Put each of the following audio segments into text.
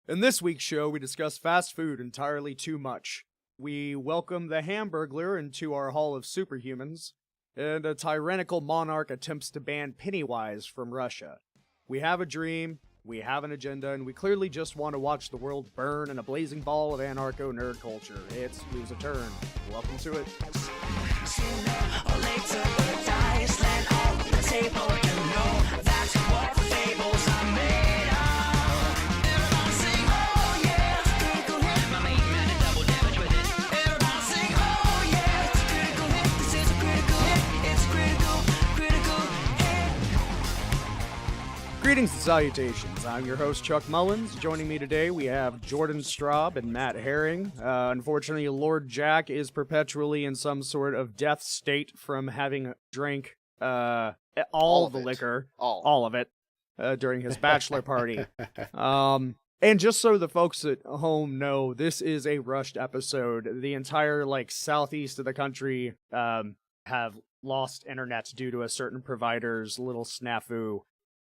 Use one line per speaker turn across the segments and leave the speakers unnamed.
In this week's show, we discuss fast food entirely too much. We welcome the Hamburglar into our Hall of Superhumans, and a tyrannical monarch attempts to ban Pennywise from Russia. We have a dream, we have an agenda, and we clearly just want to watch the world burn in a blazing ball of anarcho-nerd culture. It's Lose a Turn. Welcome to it.
Sooner or later, the dice land on the table. You know that's what fables are made of. Everybody sing, oh yeah, it's a critical hit. My main man did double damage with it. Everybody sing, oh yeah, it's a critical hit. This is a critical hit. It's critical hit.
Greetings and salutations. I'm your host, Chuck Mullins. Joining me today, we have Jordan Straub and Matt Herring. Unfortunately, Lord Jack is perpetually in some sort of death state from having drank all of the liquor, all of it, during his bachelor party. And just so the folks at home know, this is a rushed episode. The entire, southeast of the country have lost internet due to a certain provider's little snafu.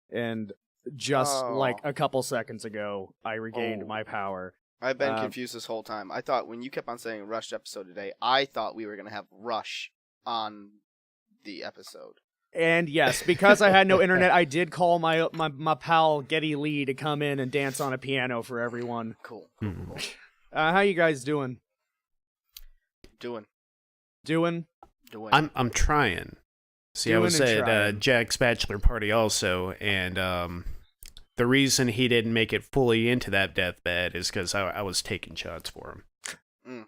And just a couple seconds ago, I regained my power.
I've been confused this whole time. I thought when you kept on saying rushed episode today, I thought we were going to have Rush on the episode.
And yes, because I had no internet, I did call my pal Getty Lee to come in and dance on a piano for everyone.
Cool.
How you guys doing?
Doing.
I'm trying. See, I was at Jack's bachelor party also, and the reason he didn't make it fully into that deathbed is because I was taking shots for him.
You're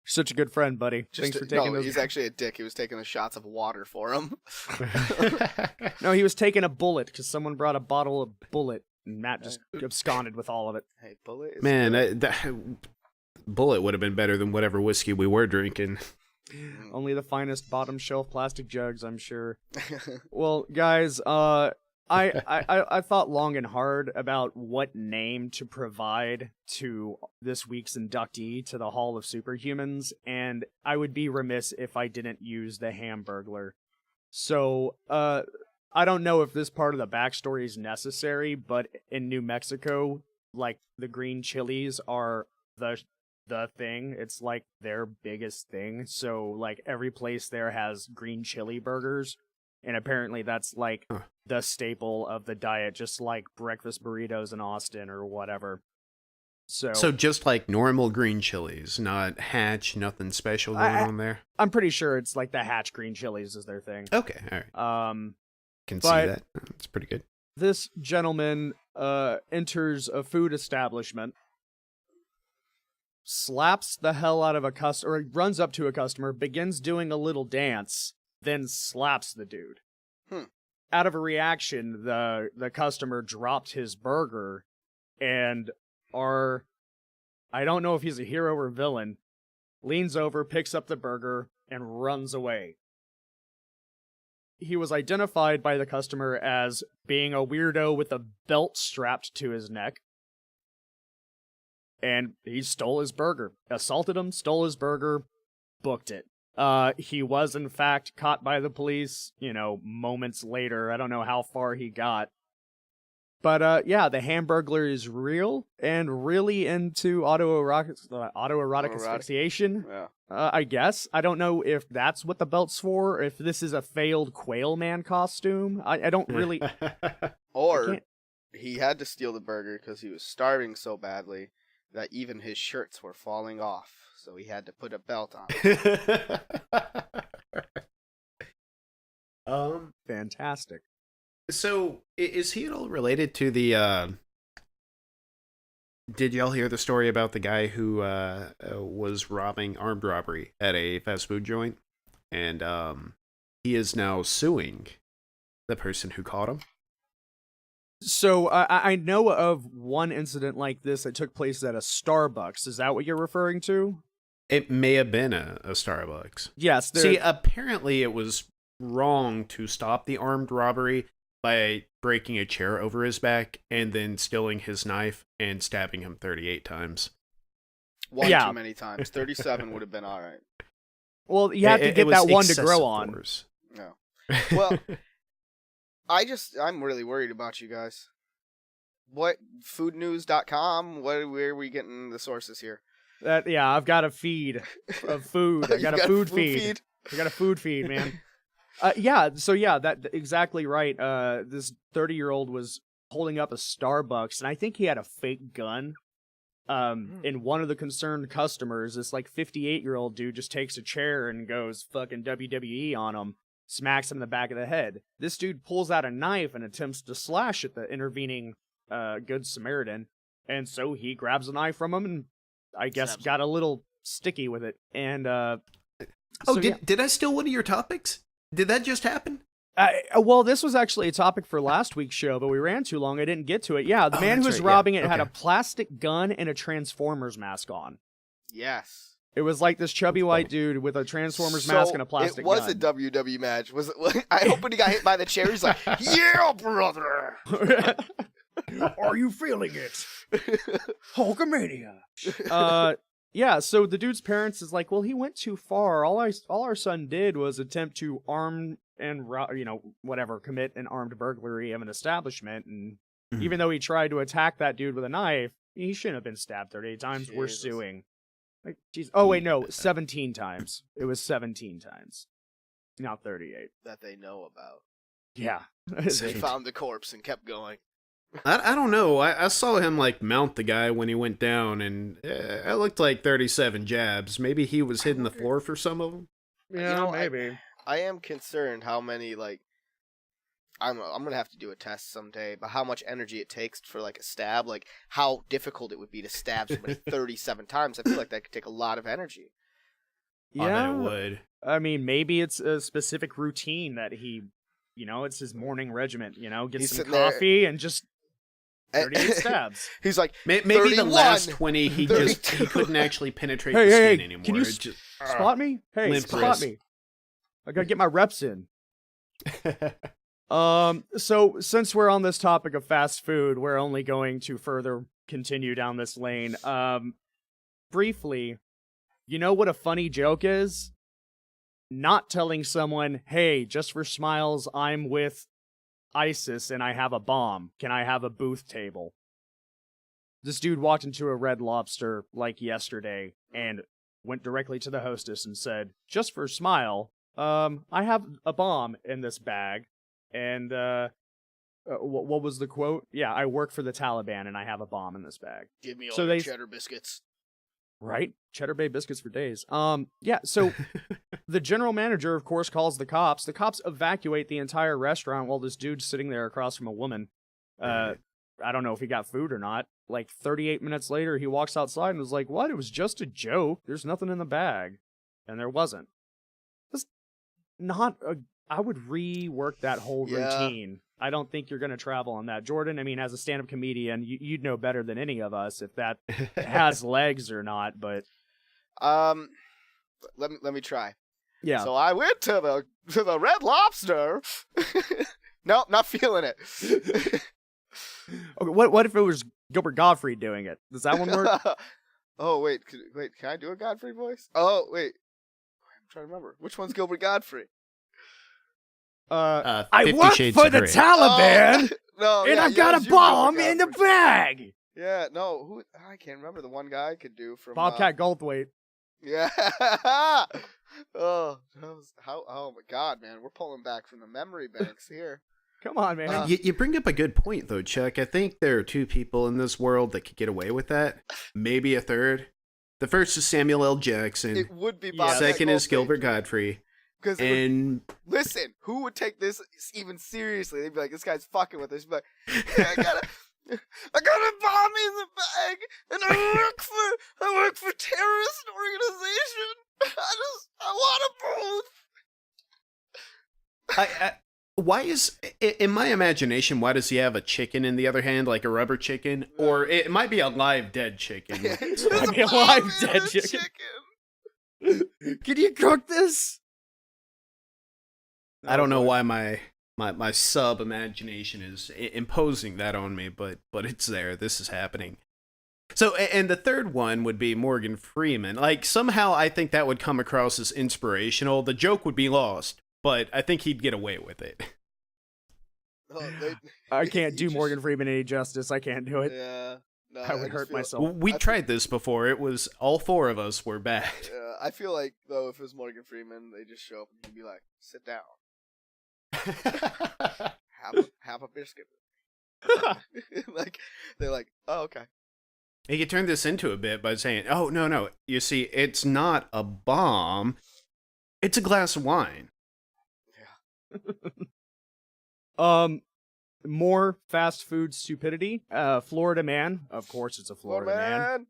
such a good friend, buddy. Thanks for taking those.
He's actually a dick. He was taking the shots of water for him.
No, he was taking a bullet because someone brought a bottle of bullet, and Matt just absconded with all of it.
Hey, bullet is
Man, that bullet would have been better than whatever whiskey we were drinking.
Only the finest bottom shelf plastic jugs, I'm sure. Well, guys, I thought long and hard about what name to provide to this week's inductee to the Hall of Superhumans, and I would be remiss if I didn't use the Hamburglar. So, I don't know if this part of the backstory is necessary, but in New Mexico, the green chilies are the thing. It's their biggest thing. So every place there has green chili burgers, and apparently that's the staple of the diet, just like breakfast burritos in Austin or whatever. So
just like normal green chilies, not Hatch, nothing special going on there.
I'm pretty sure it's the Hatch green chilies is their thing.
Okay, all right. Can see that. It's pretty good.
This gentleman enters a food establishment, slaps the hell out of a customer, or runs up to a customer, begins doing a little dance, then slaps the dude. Out of a reaction, the customer dropped his burger, and I don't know if he's a hero or villain, leans over, picks up the burger, and runs away. He was identified by the customer as being a weirdo with a belt strapped to his neck. And he stole his burger. Assaulted him, stole his burger, booked it. He was, in fact, caught by the police, moments later. I don't know how far he got. But, yeah, the Hamburglar is real and really into autoerotic asphyxiation.
Yeah.
I guess. I don't know if that's what the belt's for, if this is a failed Quail Man costume. I don't really...
Or he had to steal the burger because he was starving so badly that even his shirts were falling off, so he had to put a belt on.
Fantastic.
So, is he at all related to the, did y'all hear the story about the guy who was armed robbery at a fast food joint? And he is now suing the person who caught him.
So, I know of one incident like this that took place at a Starbucks. Is that what you're referring to?
It may have been a Starbucks.
Yes.
See, apparently it was wrong to stop the armed robbery by breaking a chair over his back and then stealing his knife and stabbing him 38 times.
One too many times. 37 would have been all right.
Well, you have to get that one to grow on.
Force.
No. Well... I'm really worried about you guys. What foodnews.com? Where are we getting the sources here?
I've got a feed of food. I got a food feed. I got a food feed, man. That exactly right. This 30-year-old was holding up a Starbucks, and I think he had a fake gun. And one of the concerned customers, this like 58-year-old dude, just takes a chair and goes fucking WWE on him, smacks him in the back of the head. This dude pulls out a knife and attempts to slash at the intervening Good Samaritan, and so he grabs a knife from him and I guess got a little sticky with it. And
did I steal one of your topics? Did that just happen?
Well, this was actually a topic for last week's show, but we ran too long. I didn't get to it. Yeah, the man who was robbing it had a plastic gun and a Transformers mask on.
Yes.
It was like this chubby white dude with a Transformers mask and a plastic gun.
It was a WWE match. Was it? I hope when he got hit by the chair, he's like, "Yeah, brother."
Are you feeling it? Hulkamania. Yeah, so the dude's parents is like, well, he went too far. All our son did was attempt to commit an armed burglary of an establishment, and even though he tried to attack that dude with a knife, he shouldn't have been stabbed 38 times. Jesus. We're suing. Like, geez. Oh wait, no, 17 times. It was 17 times, not 38
that they know about.
Yeah,
they found the corpse and kept going.
I don't know. I saw him like mount the guy when he went down, and it looked like 37 jabs. Maybe he was hitting the floor for some of them.
Yeah, maybe.
I am concerned how many I'm gonna have to do a test someday, but how much energy it takes for like a stab, like how difficult it would be to stab somebody 37 times. I feel like that could take a lot of energy.
Yeah,
I bet it would.
I mean, maybe it's a specific routine that he, it's his morning regiment. Get some coffee and just 38 stabs.
He's like,
maybe 31, the last 20 he couldn't actually penetrate the skin anymore.
Can you spot me? Hey, spot me. I gotta get my reps in. So since we're on this topic of fast food, we're only going to further continue down this lane. Briefly, you know what a funny joke is? Not telling someone, hey, just for smiles, I'm with ISIS and I have a bomb. Can I have a booth table? This dude walked into a Red Lobster like yesterday and went directly to the hostess and said, just for smile, I have a bomb in this bag. And what was the quote? Yeah, I work for the Taliban and I have a bomb in this bag.
Give me all your cheddar biscuits.
Right? Cheddar Bay biscuits for days. Yeah, so the general manager, of course, calls the cops. The cops evacuate the entire restaurant while this dude's sitting there across from a woman. I don't know if he got food or not. Like 38 minutes later, he walks outside and was like, what? It was just a joke. There's nothing in the bag. And there wasn't. That's not a... I would rework that whole routine. I don't think you're going to travel on that. Jordan, I mean, as a stand-up comedian, you'd know better than any of us if that has legs or not, but...
Let me try.
Yeah.
So I went to the Red Lobster. No, not feeling it.
Okay, what if it was Gilbert Gottfried doing it? Does that one work?
Oh, wait, can I do a Godfrey voice? Oh, wait. I'm trying to remember. Which one's Gilbert Godfrey?
I work for the Taliban, and I've got a bomb in the bag.
Yeah, no, I can't remember the one guy I could do from
Bobcat Gottfried.
Yeah. Oh my God, man, we're pulling back from the memory banks here.
Come on, man.
You bring up a good point, though, Chuck. I think there are two people in this world that could get away with that. Maybe a third. The first is Samuel L. Jackson.
It would be Bobcat
Second is
Goldthwait.
Gilbert Gottfried.
Listen, who would take this even seriously? They'd be like, this guy's fucking with us. He'd be like, I got a bomb in the bag, and I work for terrorist organization. I want a booth.
Why is, in my imagination, why does he have a chicken in the other hand, like a rubber chicken? Or it might be a live dead chicken.
It might be a live dead chicken. Can you cook this?
I don't know why my sub imagination is imposing that on me, but it's there. This is happening. So, and the third one would be Morgan Freeman. Like, somehow I think that would come across as inspirational. The joke would be lost, but I think he'd get away with it.
I can't do
you just-
Morgan Freeman any justice. I can't do it.
Yeah. No,
I would
just
hurt
feel-
myself.
We
I
tried this before. It was all four of us were bad.
I feel like though if it was Morgan Freeman, they just show up and he'd be like, "Sit down, have a biscuit." Like they're like, "Oh, okay."
He could turn this into a bit by saying, "Oh, no. You see, it's not a bomb. It's a glass of wine."
More fast food stupidity. Florida man, of course it's a Florida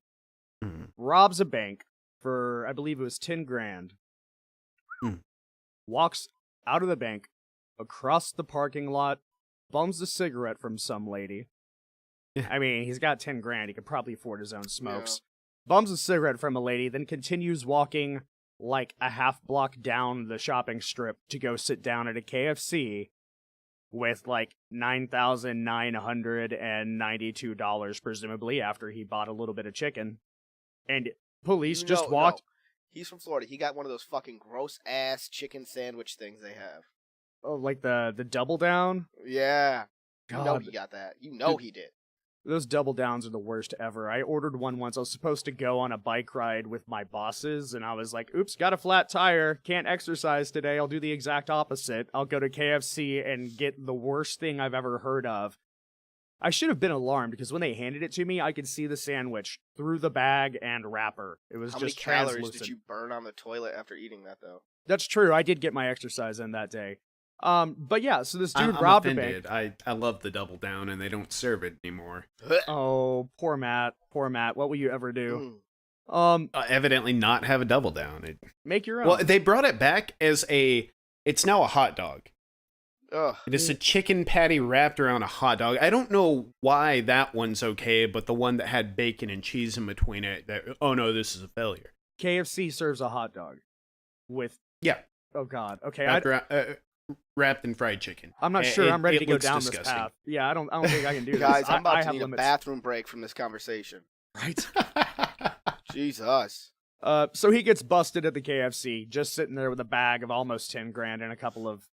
man, robs a bank for, I believe it was 10 grand. Walks out of the bank, across the parking lot, bums a cigarette from some lady. I mean, he's got 10 grand. He could probably afford his own smokes. Bums a cigarette from a lady, then continues walking like a half block down the shopping strip to go sit down at a KFC with like $9,992, presumably, after he bought a little bit of chicken. And police just walked.
No. He's from Florida. He got one of those fucking gross ass chicken sandwich things they have.
Oh, like the double down?
Yeah. You know
God.
he got that. You know he did.
Those double downs are the worst ever. I ordered one once. I was supposed to go on a bike ride with my bosses, and I was like, oops, got a flat tire. Can't exercise today. I'll do the exact opposite. I'll go to KFC and get the worst thing I've ever heard of. I should have been alarmed, because when they handed it to me, I could see the sandwich through the bag and wrapper. It was
How
just
many calories
translucent.
did you burn on the toilet after eating that, though?
That's true. I did get my exercise in that day. But yeah, so this dude
I'm
robbed
offended.
a bank.
I love the double down, and they don't serve it anymore.
Oh, poor Matt. Poor Matt. What will you ever do?
Evidently not have a double down.
Make your own.
Well, they brought it back as it's now a hot dog.
Ugh.
It is a chicken patty wrapped around a hot dog. I don't know why that one's okay, but the one that had bacon and cheese in between it, oh no, this is a failure.
KFC serves a hot dog with.
Yeah.
Oh God. Okay.
Wrapped in fried chicken.
I'm not sure I'm ready to go
looks
down
disgusting.
this path. Yeah, I don't think I can do this.
Guys, I'm about
I
to
have
need
limits.
a bathroom break from this conversation.
Right.
Jesus.
So he gets busted at the KFC, just sitting there with a bag of almost 10 grand and a couple of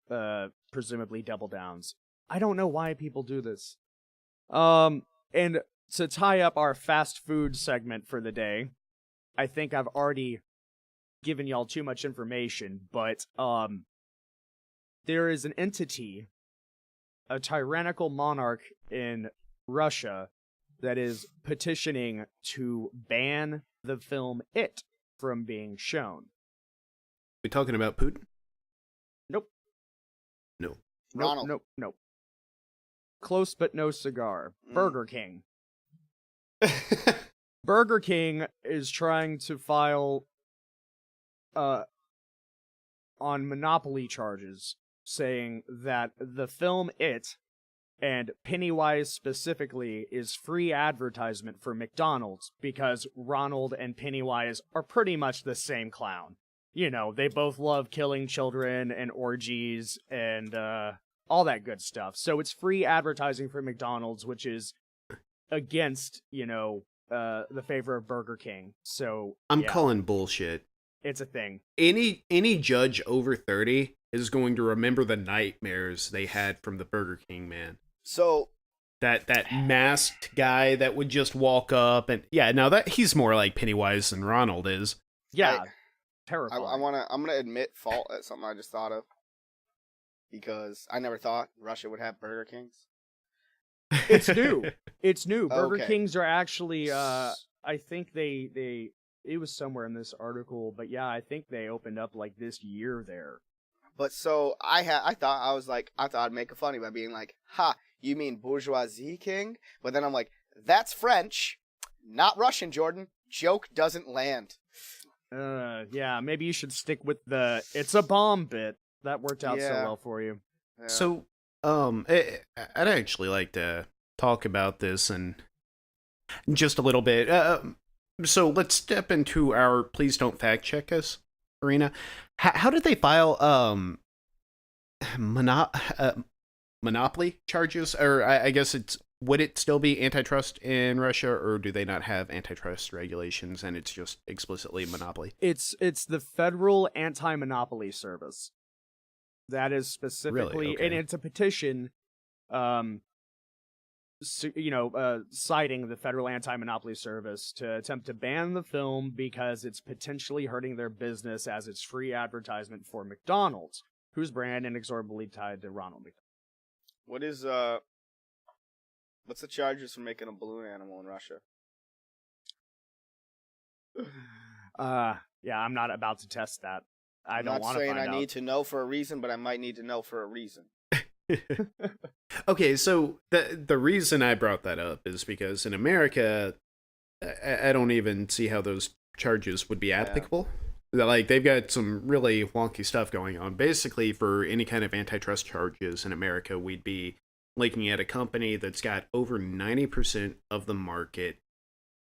presumably double downs. I don't know why people do this. And to tie up our fast food segment for the day, I think I've already given y'all too much information, but there is an entity, a tyrannical monarch in Russia, that is petitioning to ban the film It from being shown.
We talking about Putin?
Nope.
No.
Ronald.
Nope. Close but no cigar. Burger King. Burger King is trying to file on monopoly charges, saying that the film It, and Pennywise specifically, is free advertisement for McDonald's, because Ronald and Pennywise are pretty much the same clown. You know, they both love killing children and orgies and all that good stuff. So it's free advertising for McDonald's, which is against, the favor of Burger King. So
I'm
yeah,
calling bullshit.
it's a thing.
Any judge over 30 is going to remember the nightmares they had from the Burger King man.
So
That masked guy that would just walk up and now that he's more like Pennywise than Ronald is.
Yeah,
I
terrifying.
I'm gonna admit fault at something I just thought of, because I never thought Russia would have Burger Kings.
It's new. It's new. Burger
Okay.
Kings are actually. I think they. It was somewhere in this article, but yeah, I think they opened up like this year there.
But so I thought I'd make a funny by being like, "Ha, you mean bourgeoisie king?" But then I'm like, "That's French, not Russian, Jordan. Joke doesn't land."
Yeah, maybe you should stick with the "it's a bomb" bit. That worked out so
Yeah.
well for you.
Yeah.
So, I'd actually like to talk about this and just a little bit. So let's step into our please don't fact check us arena. How did they file monopoly charges? Or I guess would it still be antitrust in Russia, or do they not have antitrust regulations and it's just explicitly monopoly?
It's the Federal Anti-Monopoly Service. That is specifically,
Really? Okay.
and it's a petition citing the Federal Anti-Monopoly Service to attempt to ban the film because it's potentially hurting their business as it's free advertisement for McDonald's, whose brand inexorably tied to Ronald McDonald.
What's the charges for making a balloon animal in Russia?
Yeah, I'm not about to test that. I don't want to find out.
I'm not saying I need to know for a reason, but I might need to know for a reason.
Okay, so the reason I brought that up is because in America, I don't even see how those charges would be applicable. Like, they've got some really wonky stuff going on. Basically, for any kind of antitrust charges in America, we'd be looking at a company that's got over 90% of the market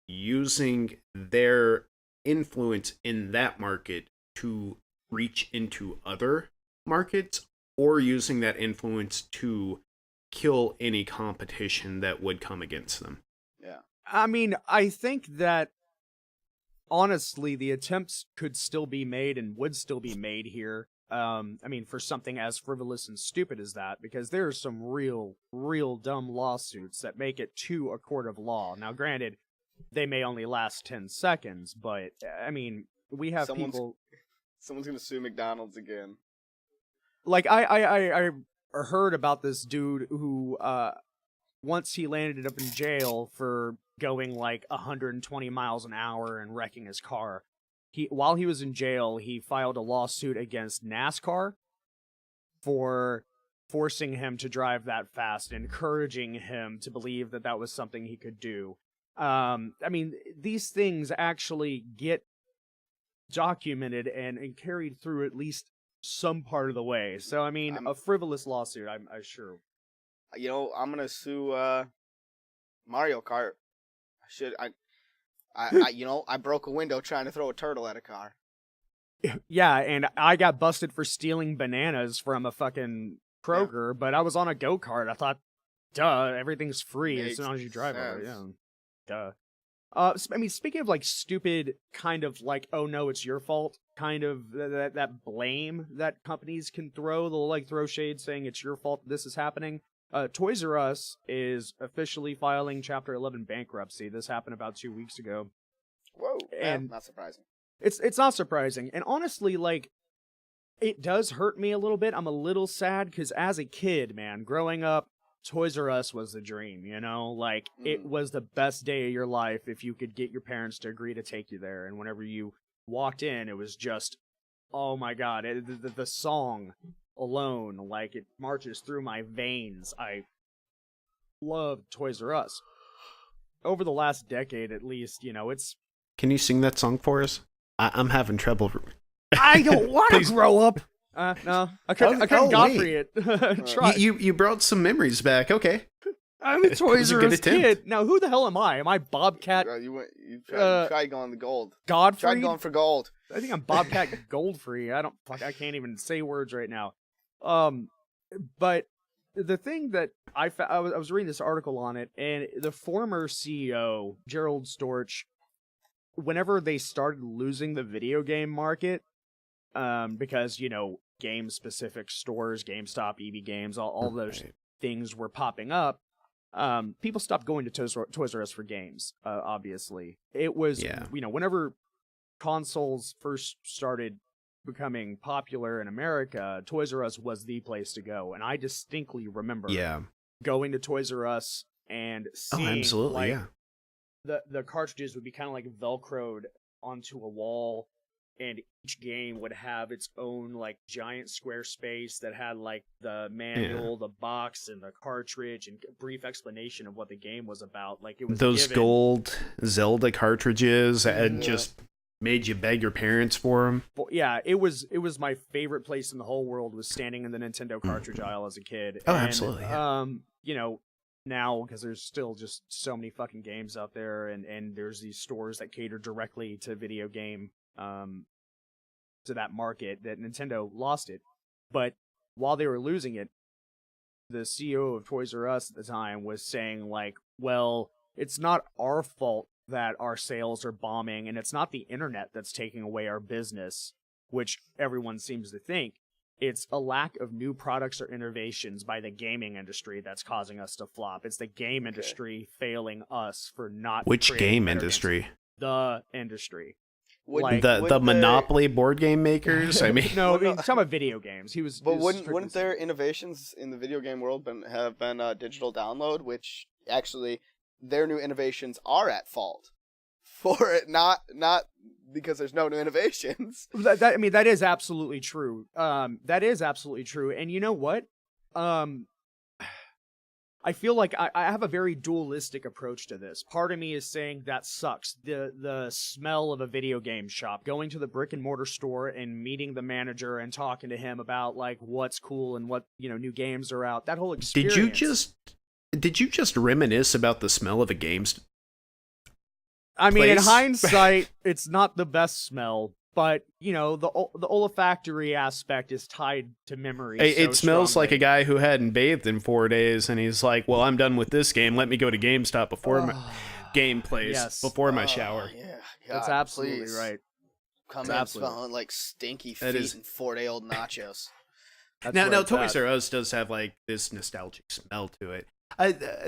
using their influence in that market to reach into other markets, or using that influence to kill any competition that would come against them.
Yeah.
I mean, I think that, honestly, the attempts could still be made and would still be made here. I mean, for something as frivolous and stupid as that, because there are some real dumb lawsuits that make it to a court of law. Now, granted, they may only last 10 seconds, but, I mean, we have people...
Someone's gonna sue McDonald's again.
Like, I heard about this dude who, once he landed up in jail for going like 120 miles an hour and wrecking his car, while he was in jail, he filed a lawsuit against NASCAR for forcing him to drive that fast, encouraging him to believe that that was something he could do. I mean, these things actually get documented and carried through at least some part of the way. So, I mean, a frivolous lawsuit, I'm sure.
You know, I'm gonna sue Mario Kart. I broke a window trying to throw a turtle at a car.
Yeah, and I got busted for stealing bananas from a fucking Kroger, but I was on a go-kart. I thought, duh, everything's free as long as you drive over it. Yeah, duh. I mean, speaking of like stupid kind of like, oh no, it's your fault, kind of that blame that companies can throw. They'll like throw shade saying it's your fault this is happening. Toys R Us is officially filing Chapter 11 bankruptcy. This happened about 2 weeks ago.
Whoa,
and
not surprising.
It's not surprising, and honestly, like, it does hurt me a little bit. I'm a little sad because as a kid, man, growing up, Toys R Us was the dream, you know? Like, it was the best day of your life if you could get your parents to agree to take you there. And whenever you walked in, it was just, oh my god, the song alone, like, it marches through my veins. I love Toys R Us. Over the last decade, at least, you know, it's...
Can you sing that song for us? I'm having trouble.
I don't want to grow up! No, I couldn't Gottfried it. Try.
You brought some memories back. Okay,
I'm a Toys R Us kid. Now, who the hell am I? Am I Bobcat?
You tried going the gold.
Gottfried?
Tried going for gold.
I think I'm Bobcat Goldfree. I can't even say words right now. But the thing that I was reading this article on it, and the former CEO Gerald Storch, whenever they started losing the video game market, because, you know, game-specific stores, GameStop, EB Games, all those things were popping up, people stopped going to Toys R Us for games, obviously. It was, you know, whenever consoles first started becoming popular in America, Toys R Us was the place to go. And I distinctly remember going to Toys R Us and seeing, the cartridges would be kind of like Velcroed onto a wall, and each game would have its own, like, giant square space that had, like, the manual, the box, and the cartridge, and a brief explanation of what the game was about. Like, it was
those gold Zelda cartridges and just made you beg your parents for them.
But yeah, it was my favorite place in the whole world, was standing in the Nintendo cartridge aisle as a kid.
Oh, absolutely.
You know, now, because there's still just so many fucking games out there, and there's these stores that cater directly to video game, to that market, that Nintendo lost it. But while they were losing it, the CEO of Toys R Us at the time was saying, like, well, it's not our fault that our sales are bombing, and it's not the internet that's taking away our business, which everyone seems to think. it's a lack of new products or innovations by the gaming industry that's causing us to flop. It's the game industry failing us for not.
Which
creating
game
better
industry?
games. The industry.
Would-
The Monopoly board game makers? I mean,
No,
Well, no.
some of video games.
But wouldn't their innovations in the video game world have been digital download, which actually their new innovations are at fault for it, not because there's no new innovations.
I mean, that is absolutely true. That is absolutely true. And you know what? I feel like I have a very dualistic approach to this. Part of me is saying that sucks. The smell of a video game shop, going to the brick and mortar store and meeting the manager and talking to him about like what's cool and what, new games are out. That whole experience.
Did you just reminisce about the smell of a game's
I mean, in
place?
hindsight, it's not the best smell, but the olfactory aspect is tied to memory.
It smells like a
strongly.
guy who hadn't bathed in 4 days, and he's like, "Well, I'm done with this game. Let me go to GameStop before my game plays
Yes.
before my shower."
Yeah,
That's
God,
absolutely
please.
right.
Come
That's
in
absolutely
smelling like stinky
That
feet
is-
and 4-day-old nachos.
That's
Now,
where it's
Toys
at.
R Us does have like this nostalgic smell to it.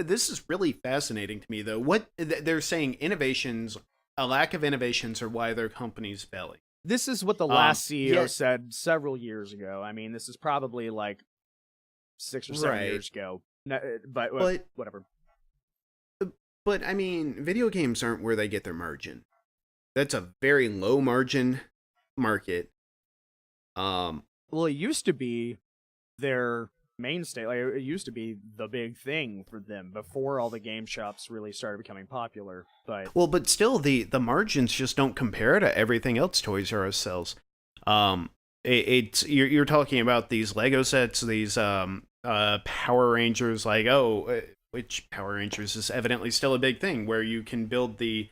This is really fascinating to me, though. They're saying a lack of innovations, are why their company's failing.
This is what the last CEO
yeah.
said several years ago. I mean, this is probably like 6 or 7
Right.
years ago. But whatever.
But I mean, video games aren't where they get their margin. That's a very low margin market.
Well, it used to be their mainstay. Like, it used to be the big thing for them before all the game shops really started becoming popular. But
Still, the margins just don't compare to everything else Toys R Us sells. You're talking about these Lego sets, these Power Rangers. Like, which Power Rangers is evidently still a big thing, where you can build the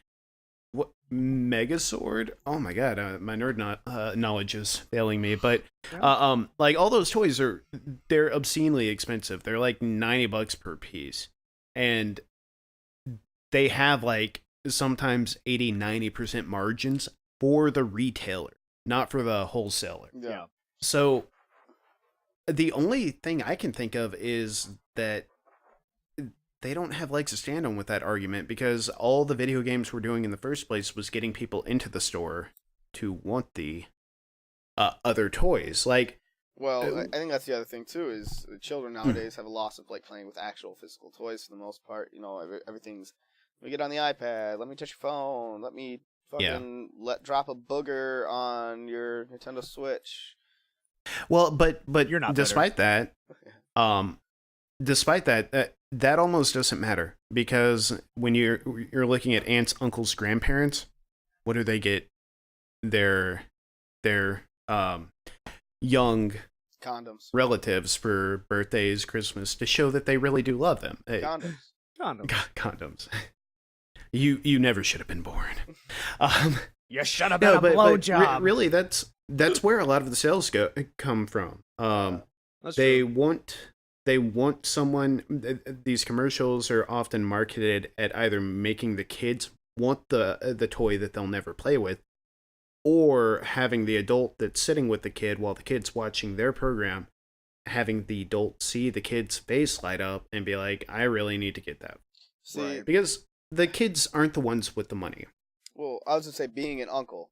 Megazord. Oh my god, my nerd knowledge is failing me. But like all those toys they're obscenely expensive. They're like $90 per piece, and they have like sometimes 80-90% margins for the retailer, not for the wholesaler.
yeah.
So the only thing I can think of is that they don't have legs to stand on with that argument, because all the video games were doing in the first place was getting people into the store to want the other toys. Like,
Well, I think that's the other thing too. Is children nowadays have a loss of like playing with actual physical toys for the most part. Everything's. Let me get on the iPad. Let me touch your phone. Let me fucking drop a booger on your Nintendo Switch.
well, but
You're not
despite that, that almost doesn't matter, because when you're looking at aunts, uncles, grandparents, what do they get their young
Condoms.
relatives for birthdays, Christmas, to show that they really do love them? Hey,
Condoms.
Condom.
condoms. You never should have been born.
You should have been
No,
a
but
blowjob.
really, that's where a lot of the sales come from.
That's
They
true.
want someone. These commercials are often marketed at either making the kids want the toy that they'll never play with, or having the adult that's sitting with the kid while the kid's watching their program, having the adult see the kid's face light up and be like, I really need to get that.
See,
Because the kids aren't the ones with the money.
well, I was gonna say, being an uncle,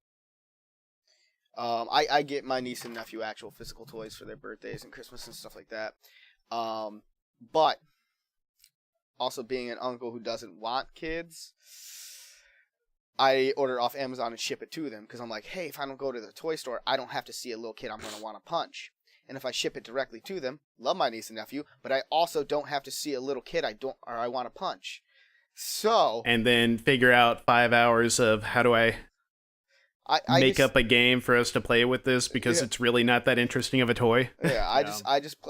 I get my niece and nephew actual physical toys for their birthdays and Christmas and stuff like that. But also being an uncle who doesn't want kids, I order off Amazon and ship it to them, because I'm like, hey, if I don't go to the toy store, I don't have to see a little kid I'm gonna want to punch. And if I ship it directly to them, love my niece and nephew, but I also don't have to see a little kid I want to punch. So
And then figure out 5 hours of how do I
I
make
just,
up a game for us to play with this, because
Yeah.
it's really not that interesting of a toy.
Yeah,
Yeah.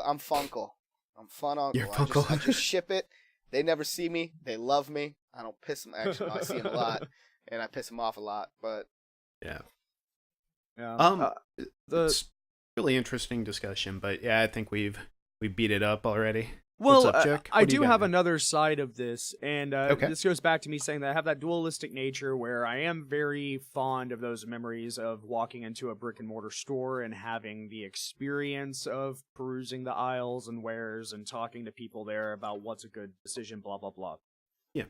I'm Funkle. I'm fun uncle.
You're Funkle.
I just ship it. They never see me. They love me. I don't piss them. Actually, no, I see them a lot, and I piss them off a lot. But
Yeah.
Yeah.
It's really interesting discussion, but yeah, I think we beat it up already.
Well,
What's up, Jack?
I
What do you
do
got,
have
man?
another side of this, and
Okay.
this goes back to me saying that I have that dualistic nature where I am very fond of those memories of walking into a brick and mortar store and having the experience of perusing the aisles and wares and talking to people there about what's a good decision, blah blah blah.
Yeah.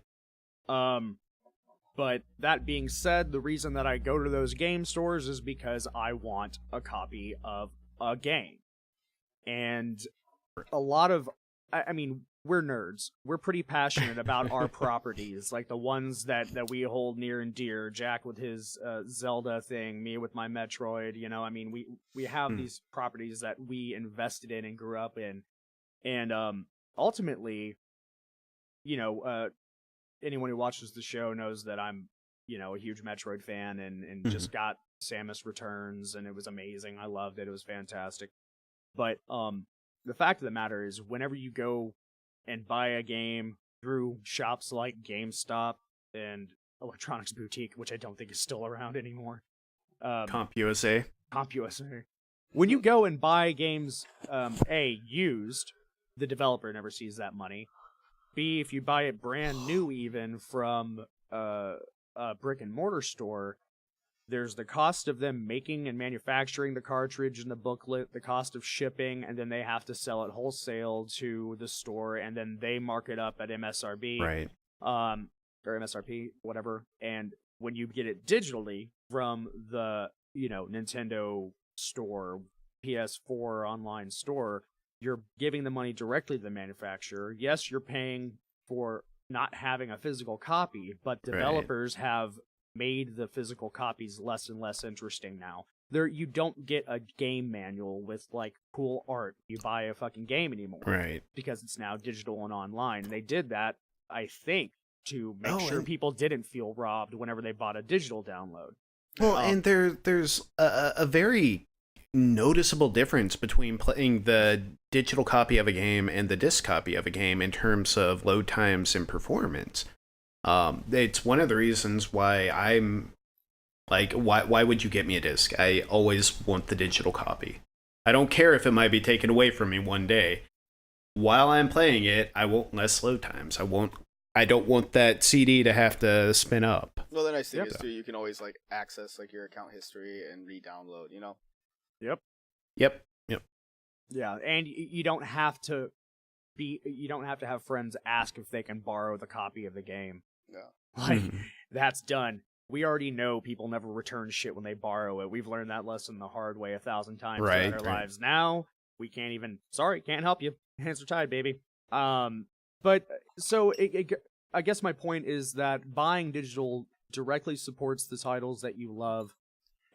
But that being said, the reason that I go to those game stores is because I want a copy of a game. And a lot of, I mean, we're nerds. We're pretty passionate about our properties, like the ones that we hold near and dear. Jack with his Zelda thing, me with my Metroid. You know, I mean, we have these properties that we invested in and grew up in, and ultimately, you know, anyone who watches the show knows that I'm, you know, a huge Metroid fan, and just got Samus Returns, and it was amazing. I loved it. It was fantastic. But the fact of the matter is, whenever you go and buy a game through shops like GameStop and Electronics Boutique, which I don't think is still around anymore,
CompUSA.
CompUSA, when you go and buy games, A, used, the developer never sees that money. B, if you buy it brand new even from a brick and mortar store, there's the cost of them making and manufacturing the cartridge and the booklet, the cost of shipping, and then they have to sell it wholesale to the store, and then they mark it up at MSRP,
Right.
or MSRP, whatever. And when you get it digitally from the, you know, Nintendo store, PS4 online store, you're giving the money directly to the manufacturer. Yes, you're paying for not having a physical copy, but developers have made the physical copies less and less interesting now. You don't get a game manual with like cool art. You buy a fucking game anymore,
Right.
Because it's now digital and online. And they did that, I think, to make sure
and-
people didn't feel robbed whenever they bought a digital download.
Well, and there's a very noticeable difference between playing the digital copy of a game and the disc copy of a game in terms of load times and performance. It's one of the reasons why I'm like, why would you get me a disc? I always want the digital copy. I don't care if it might be taken away from me one day. While I'm playing it, I want less load times. I don't want that CD to have to spin up.
Well, the nice thing
Yep.
is too, you can always like access like your account history and re-download. You know.
Yep.
Yep.
Yeah, and you don't have to have friends ask if they can borrow the copy of the game.
Yeah.
Like, that's done. We already know people never return shit when they borrow it. We've learned that lesson the hard way 1,000 times
Right,
in our
right.
lives. Now, we can't even... Sorry, can't help you. Hands are tied, baby. But, so, I guess my point is that buying digital directly supports the titles that you love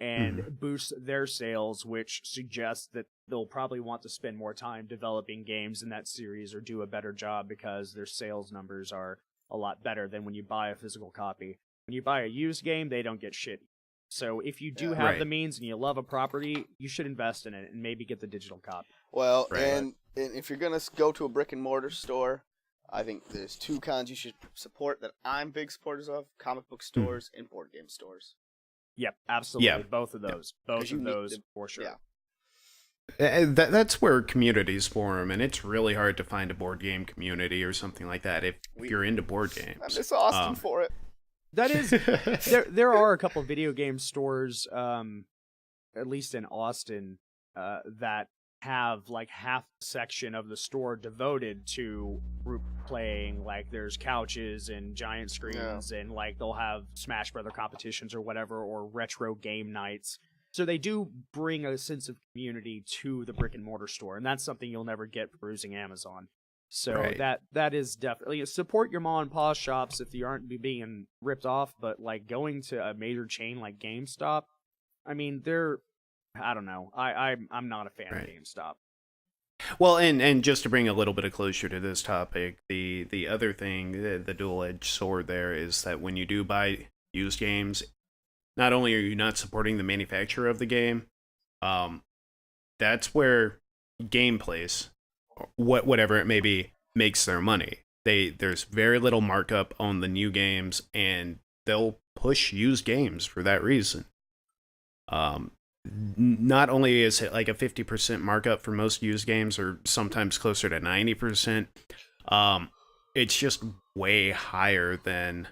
and boosts their sales, which suggests that they'll probably want to spend more time developing games in that series or do a better job because their sales numbers are a lot better than when you buy a physical copy. When you buy a used game, they don't get shit. So if you do have
Right.
the means and you love a property, you should invest in it and maybe get the digital copy.
Well,
Right.
and if you're gonna go to a brick and mortar store, I think there's two cons you should support that I'm big supporters of: comic book stores and board game stores.
Yep, absolutely.
Yeah.
Both of those. Both
'Cause you
of
need
those
to-
for sure.
yeah.
That's where communities form, and it's really hard to find a board game community or something like that if you're into board
I
games.
miss Austin
Um,
for it.
That is there are a couple video game stores, at least in Austin, that have like half a section of the store devoted to group playing. Like there's couches and giant screens, and like they'll have Smash Brother competitions or whatever, or retro game nights. So they do bring a sense of community to the brick and mortar store, and that's something you'll never get perusing Amazon. So
Right.
that is definitely support your mom and pop shops if you aren't being ripped off. But like going to a major chain like GameStop, I mean I don't know. I'm not a fan
Right.
of GameStop.
Well, and just to bring a little bit of closure to this topic, the other thing, the dual-edged sword there is that when you do buy used games, not only are you not supporting the manufacturer of the game, that's where Gameplace, whatever it may be, makes their money. There's very little markup on the new games, and they'll push used games for that reason. not only is it like a 50% markup for most used games, or sometimes closer to 90%, it's just way higher than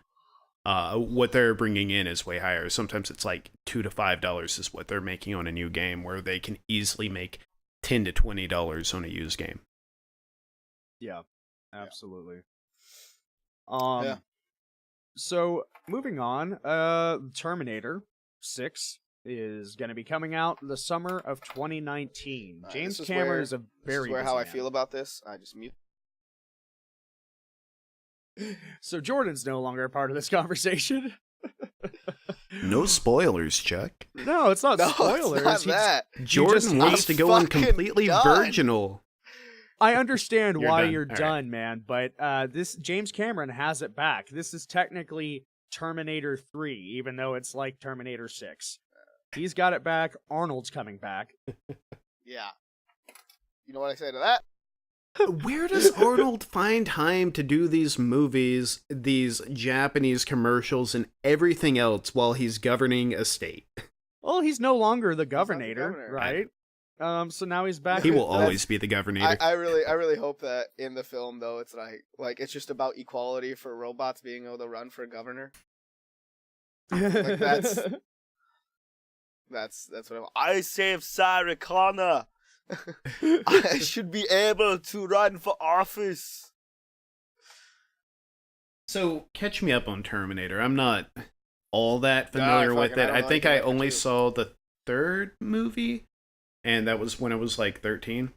what they're bringing in is way higher. Sometimes it's like $2 to $5 is what they're making on a new game, where they can easily make $10 to $20 on a used game.
Yeah, absolutely.
Yeah.
So moving on, Terminator 6 is going to be coming out the summer of 2019. James Cameron is a very
This is where
busy
how I
man.
feel about this. I just mute.
So Jordan's no longer a part of this conversation.
No spoilers, Chuck.
No, it's not
No,
spoilers.
it's not
He-
that.
Jordan wants to go in
fucking
completely
done.
virginal.
I understand
You're
why
done.
you're
All right.
done, man, but this James Cameron has it back. This is technically Terminator 3, even though it's like Terminator 6. He's got it back. Arnold's coming back.
Yeah. You know what I say to that?
Where does Arnold find time to do these movies, these Japanese commercials, and everything else while he's governing a state?
Well, he's no longer the
not the
governor,
governor.
right? So now he's back.
He will
That's-
always be the governor.
I really hope that in the film though it's like it's just about equality for robots being able to run for governor. Like that's what I saved Sarah Connor. I should be able to run for office.
So, catch me up on Terminator. I'm not all that
No, I
familiar with
fucking- I
it.
don't
I
know
think
anything
I
about it,
only
too.
saw the third movie, and that was when I was like 13.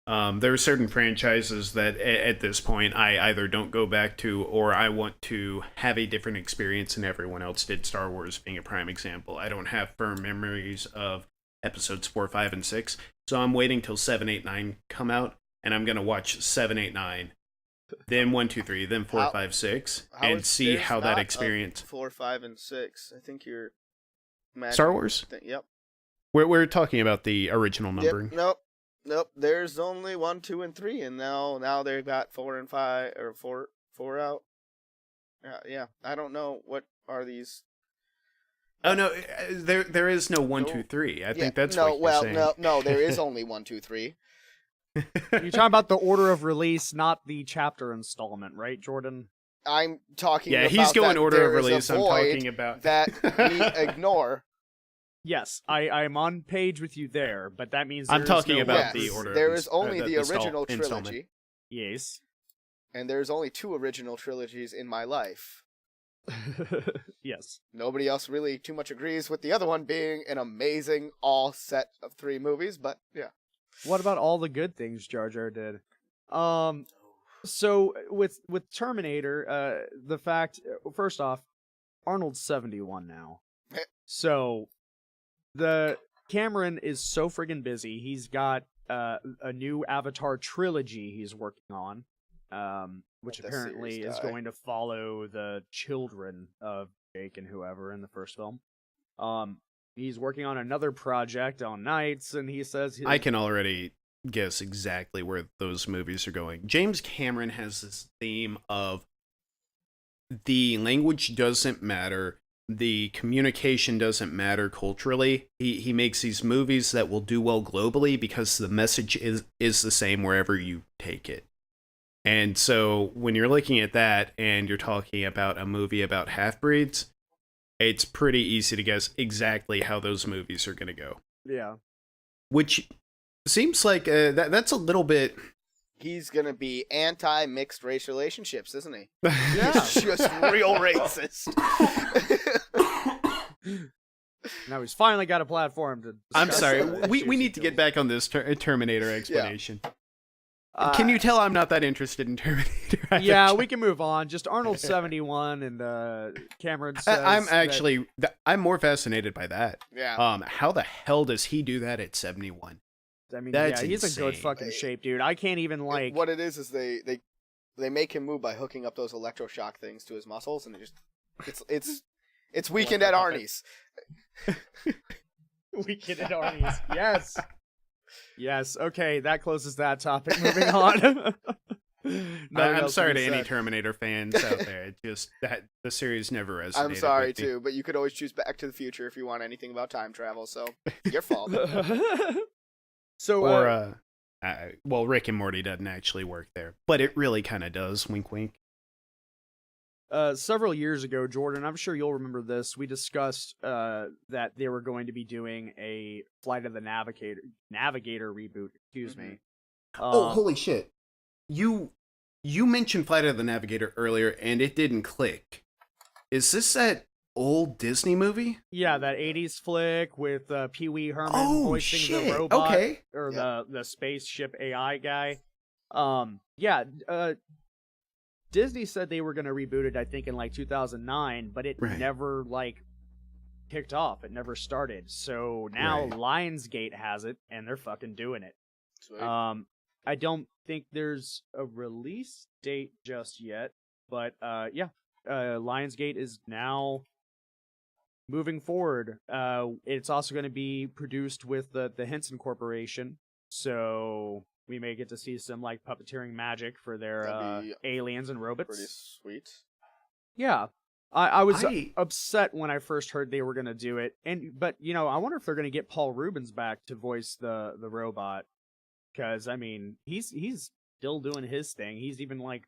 There are certain franchises that at this point I either don't go back to, or I want to have a different experience than everyone else did, Star Wars being a prime example. I don't have firm memories of episodes 4, 5, and 6, so I'm waiting till 7, 8, 9 come out, and I'm going to watch 7, 8, 9, then 1, 2, 3, then 4,
How-
5, 6,
How
and
is-
see
there's
how
not
that
a
experience...
4, 5, and 6. I think you're
Star Wars?
Yep.
We're talking about the original numbering.
Yep. Nope. There's only 1, 2, and 3, and now they've got 4 and 5 or 4 out. Yeah. I don't know what are these.
Oh no, there is no 1,
No.
2, 3. I
Yeah,
think that's
no.
what you're
Well,
saying.
no. There is only 1, 2, 3.
You're talking about the order of release, not the chapter installment, right, Jordan?
I'm talking.
Yeah,
about
he's going
that
order
there
of
is a
release. I'm
void
talking about
that we ignore.
Yes, I'm on page with you there, but that means
I'm
there is
talking
no
about
Yes,
the order of
there
ins-
is only
the
the original
installment.
trilogy,
Yes.
and there's only 2 original trilogies in my life.
Yes.
Nobody else really too much agrees with the other one being an amazing all set of 3 movies, but yeah.
What about all the good things Jar Jar did? So with Terminator, the fact, first off, Arnold's 71 now. So the Cameron is so friggin' busy. He's got a new Avatar trilogy he's working on, which
Let that
apparently
series
is
die.
going to follow the children of Jake and whoever in the first film. He's working on another project on Nights, and he says
I can already guess exactly where those movies are going. James Cameron has this theme of the language doesn't matter, the communication doesn't matter culturally. He makes these movies that will do well globally because the message is the same wherever you take it. And so when you're looking at that and you're talking about a movie about half-breeds, it's pretty easy to guess exactly how those movies are going to go.
Yeah.
Which seems like that's a little bit...
He's gonna be anti-mixed race relationships, isn't he?
Yeah.
He's just real racist.
Now he's finally got a platform to.
I'm
discuss
sorry.
the
We
issues
need
he
to get
feels.
back on this Terminator explanation.
Uh,
Can you tell I'm not that interested in Terminator?
Yeah, we can move on. Just Arnold 71 and Cameron says
I'm
that-
actually I'm more fascinated by that.
Yeah.
How the hell does he do that at 71?
I mean,
that's
yeah, he's in good
insane.
fucking shape, dude. I can't even like.
What it is they make him move by hooking up those electroshock things to his muscles, and it just it's weekend at Arnie's.
Weekend at Arnie's. Yes. Yes. Okay, that closes that topic. Moving on. Nothing
I'm
else
sorry
be
to any
said.
Terminator fans out there. It just that the series never resonated.
I'm sorry
with me.
too, but you could always choose Back to the Future if you want anything about time travel. So your fault.
So,
Or well, Rick and Morty doesn't actually work there, but it really kind of does. Wink, wink.
several years ago, Jordan, I'm sure you'll remember this. We discussed that they were going to be doing a Flight of the Navigator reboot. Excuse me.
Oh, holy shit! You mentioned Flight of the Navigator earlier, and it didn't click. Is this that old Disney movie?
Yeah, that '80s flick with Pee Wee Herman
Oh
voicing
shit!
the robot
Okay.
or
Yeah.
the spaceship AI guy. Yeah. Disney said they were going to reboot it, I think, in like 2009, but it
Right.
never kicked off. It never started. So now
Right.
Lionsgate has it, and they're fucking doing it.
Sweet.
I don't think there's a release date just yet, but yeah, Lionsgate is now moving forward. It's also going to be produced with the Henson Corporation, so we may get to see some puppeteering magic for their
That'd be
aliens and robots.
Pretty sweet.
Yeah. I was
I-
upset when I first heard they were going to do it, but I wonder if they're going to get Paul Rubens back to voice the robot, because I mean he's still doing his thing. He's even they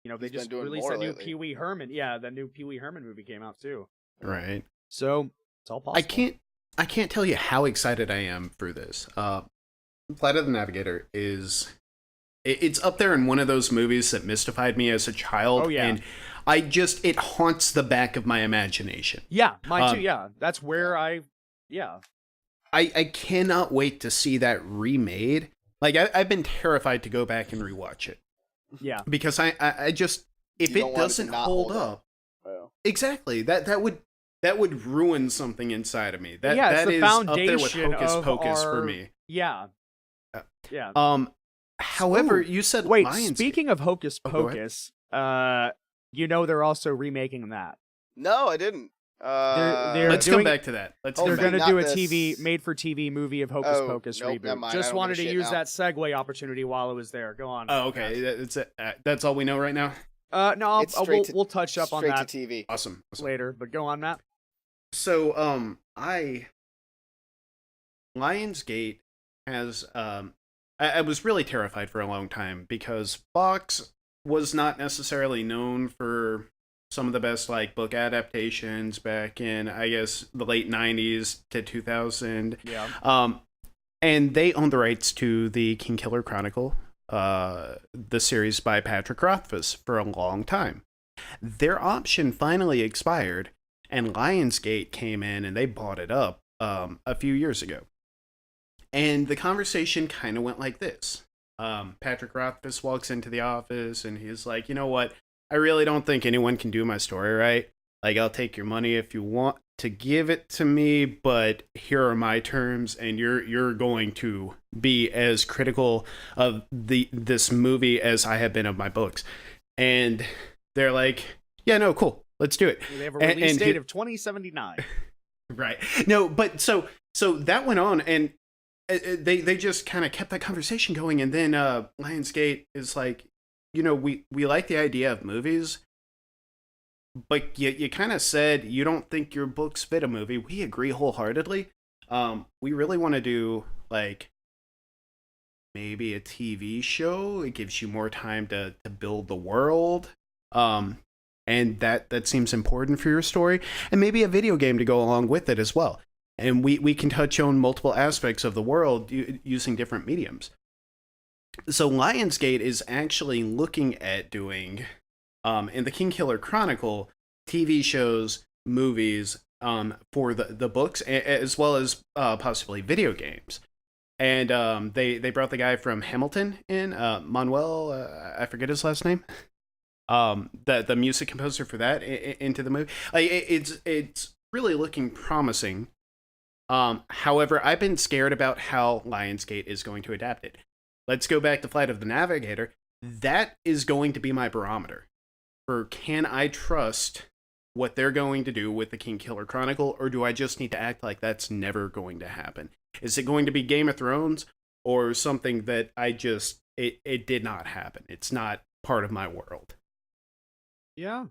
He's
just
been doing
released
more
that new
lately.
Pee Wee Herman. Yeah, that new Pee Wee Herman movie came out too.
Right.
So it's all possible.
I can't tell you how excited I am for this. Flight of the Navigator it's up there in one of those movies that mystified me as a child.
Oh, yeah.
And it haunts the back of my imagination.
Yeah, mine too.
Um,
Yeah, that's where I
I cannot wait to see that remade. I've been terrified to go back and rewatch it
yeah.
because I just if
You don't
it
want it to
doesn't
not
hold
hold up.
up
Well,
exactly that would ruin something inside of me. That
Yeah, it's
that
the
is up there with
foundation
Hocus
of
Pocus for
our-
me.
Yeah.
Yeah.
Yeah.
However,
Ooh,
you said
Wait,
Lionsgate.
speaking of Hocus
Oh, go ahead.
Pocus, they're also remaking that.
no, I didn't.
They're
Let's
doing
come back to that. Let's
Oh,
They're
come
okay,
back.
going to
not
do a
this-
made-for-TV movie of Hocus
Oh,
Pocus
nope, never
reboot.
mind, I
Just
don't
wanted
give a
to
shit
use
now.
that segue opportunity while it was there. Go on.
Oh, okay. That's all we know right now.
No,
It's straight
we'll touch up on
straight
that
to TV.
Awesome.
later. But go on, Matt.
So, Lionsgate has I was really terrified for a long time because Fox was not necessarily known for some of the best book adaptations back in I guess the late 90s to 2000.
Yeah.
And they owned the rights to the King Killer Chronicle, the series by Patrick Rothfuss, for a long time. Their option finally expired, and Lionsgate came in and they bought it up a few years ago. And the conversation kind of went like this. Patrick Rothfuss walks into the office and he's like, you know what? I really don't think anyone can do my story right. I'll take your money if you want to give it to me, but here are my terms, and you're going to be as critical of this movie as I have been of my books. And they're like, yeah, no, cool, let's do it.
They have a
And-
release
and
date
he-
of 2079.
Right. No, but so that went on, and they just kind of kept that conversation going, and then Lionsgate is like, we like the idea of movies, but you kind of said you don't think your books fit a movie. We agree wholeheartedly. We really want to do maybe a TV show. It gives you more time to build the world. And that seems important for your story, and maybe a video game to go along with it as well. And we can touch on multiple aspects of the world using different mediums. So Lionsgate is actually looking at doing, in the King Killer Chronicle, TV shows, movies for the books, as well as possibly video games. And they brought the guy from Hamilton in, Manuel, I forget his last name. The music composer for that into the movie. It's really looking promising. However, I've been scared about how Lionsgate is going to adapt it. Let's go back to Flight of the Navigator. That is going to be my barometer for, can I trust what they're going to do with the King Killer Chronicle, or do I just need to act like that's never going to happen? Is it going to be Game of Thrones, or something that it did not happen? It's not part of my world.
Yeah,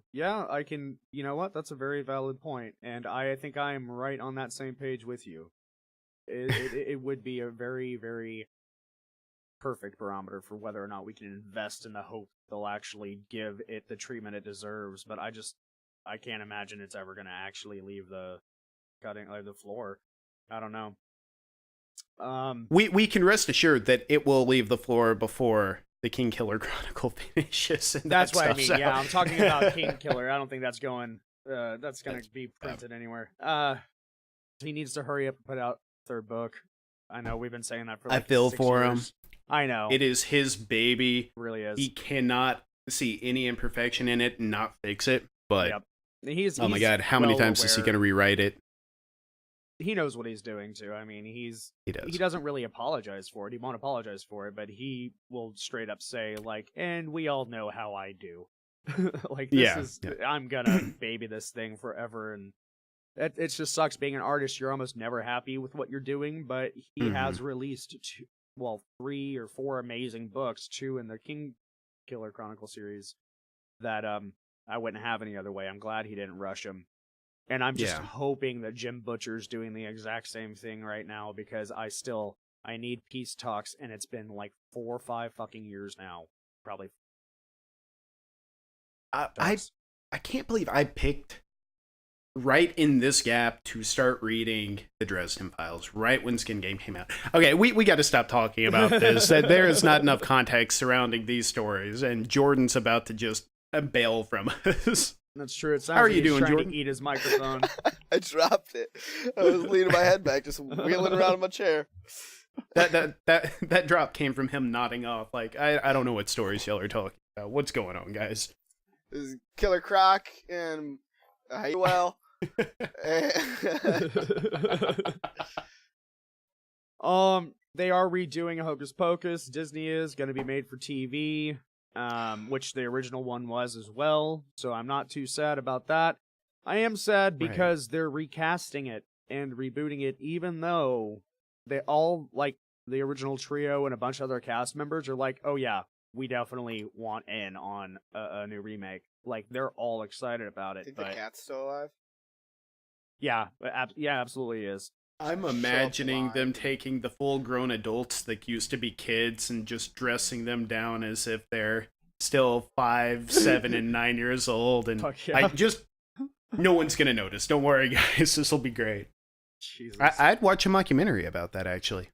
I can. You know what? That's a very valid point, and I think I am right on that same page with you. It would be a very, very perfect barometer for whether or not we can invest in the hope they'll actually give it the treatment it deserves. But I can't imagine it's ever going to actually leave the floor. I don't know.
We can rest assured that it will leave the floor before the King Killer Chronicle finishes. And
That's what I
stuff's
mean. Yeah,
out.
I'm talking about King Killer. I don't think that's going. That's going to be printed anywhere. He needs to hurry up and put out third book. I know we've been saying that for
I
like
feel
6
for
years.
him.
I know.
It is his baby.
It really is.
He cannot see any imperfection in it and not fix it. But
Yep. He's
oh my god, how many
well
times is he
aware.
going to rewrite it?
He knows what he's doing too. I mean,
He does.
he doesn't really apologize for it. He won't apologize for it, but he will straight up say like, "And we all know how I do." Like this I'm gonna baby this thing forever, and it just sucks being an artist. You're almost never happy with what you're doing, but he has released 3 or 4 amazing books, 2 in the King Killer Chronicle series that I wouldn't have any other way. I'm glad he didn't rush him. And I'm just hoping that Jim Butcher's doing the exact same thing right now, because I need peace talks, and it's been like 4 or 5 fucking years now. Probably.
I can't believe I picked right in this gap to start reading the Dresden Files right when Skin Game came out. Okay, we got to stop talking about this. There is not enough context surrounding these stories, and Jordan's about to just bail from us.
That's true. It sounds
How are
like
you
he's
doing,
trying
Jordan?
to eat his microphone.
I dropped it. I was leaning my head back, just wheeling around in my chair.
That drop came from him nodding off. Like, I don't know what stories y'all are talking about. What's going on, guys?
This is Killer Croc and well.
They are redoing Hocus Pocus. Disney is going to be made for TV, which the original one was as well. So I'm not too sad about that. I am sad because they're recasting it and rebooting it, even though they all, like, the original trio and a bunch of other cast members are like, oh yeah, we definitely want in on a new remake. Like, they're all excited about it.
Think
But
the cat's still alive?
yeah, absolutely is.
I'm imagining them taking the full-grown adults that used to be kids and just dressing them down as if they're still 5, 7, and 9 years old. And
Fuck yeah.
no one's gonna notice. Don't worry, guys. This will be great.
Jesus.
I'd watch a mockumentary about that, actually.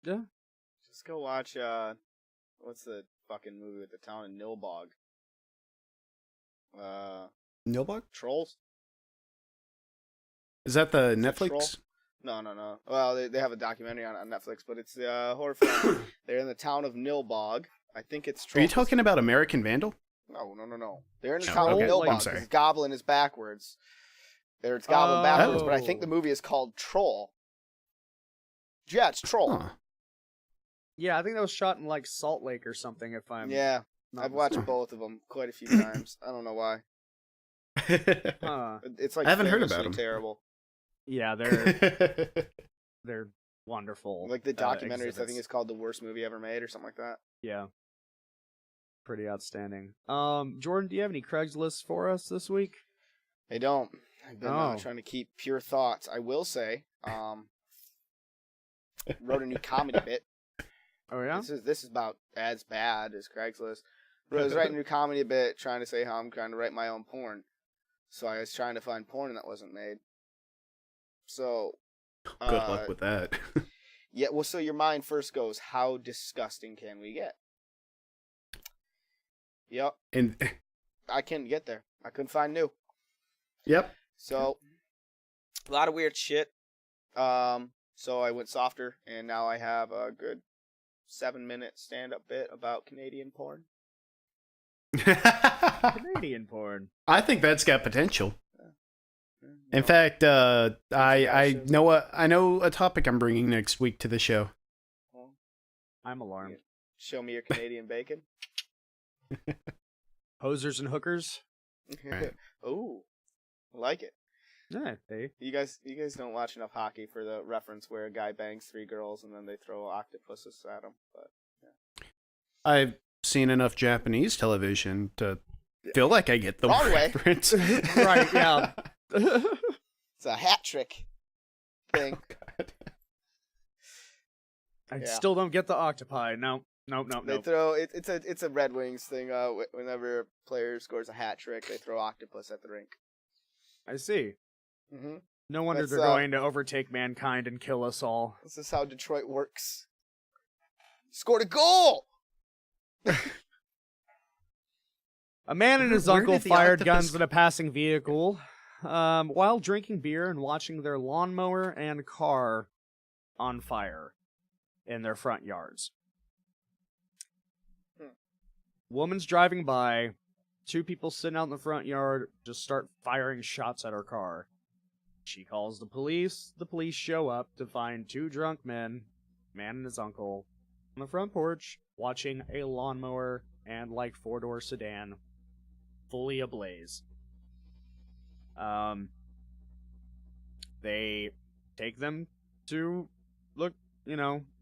Yeah.
Just go watch, what's the fucking movie with the town in Nilbog?
Nilbog?
Trolls?
Is that the
Is it
Netflix?
Troll? No. Well, they have a documentary on Netflix, but it's a horror film. They're in the town of Nilbog. I think it's
Are
Trolls.
you talking about American Vandal?
No. They're in the
Oh,
town
okay.
of Nilbog.
I'm sorry.
'Cause Goblin is backwards. It's Goblin backwards, but I think the movie is called Troll. Yeah, it's Troll.
Huh.
Yeah, I think that was shot in like Salt Lake or something. If I'm
Yeah,
not
I've watched
mistaken.
both of them quite a few times. I don't know why.
Huh.
It's like
I haven't heard about
famously
them.
terrible.
Yeah, they're wonderful.
Like the documentaries, I
exhibits.
think it's called The Worst Movie Ever Made or something like that.
Yeah, pretty outstanding. Jordan, do you have any Craigslist for us this week?
I don't. I've been
Oh.
trying to keep pure thoughts. I will say, wrote a new comedy bit.
Oh yeah.
This is about as bad as Craigslist. I was writing a new comedy bit, trying to say how I'm trying to write my own porn. So I was trying to find porn that wasn't made. So,
Good luck with that.
yeah. Well, so your mind first goes, how disgusting can we get? Yep,
And
I couldn't get there. I couldn't find new.
yep.
So, a lot of weird shit. So I went softer, and now I have a good 7-minute stand-up bit about Canadian porn.
Canadian porn.
I think that's got potential. In fact, I know a topic I'm bringing next week to the show.
Well,
I'm alarmed.
show me your Canadian bacon.
Hosers and hookers.
Right.
Ooh, I like it.
Yeah, hey.
You guys don't watch enough hockey for the reference where a guy bangs 3 girls and then they throw octopuses at him. But
I've seen enough Japanese television to feel like I get the
Wrong way.
reference.
Right, yeah.
It's a hat trick thing.
I
Yeah.
still don't get the octopi. No.
They throw it's a Red Wings thing. Whenever a player scores a hat trick, they throw octopus at the rink.
I see.
Mm-hmm.
No wonder
That's,
they're going to overtake mankind and kill us all.
This is how Detroit works. Scored a goal.
A man and his
Where
uncle
did the
fired
octopus-
guns at a passing vehicle while drinking beer and watching their lawnmower and car on fire in their front yards. Woman's driving by. 2 people sitting out in the front yard just start firing shots at her car. She calls the police. The police show up to find 2 drunk men, man and his uncle, on the front porch watching a lawnmower and 4-door sedan fully ablaze. They take them to look,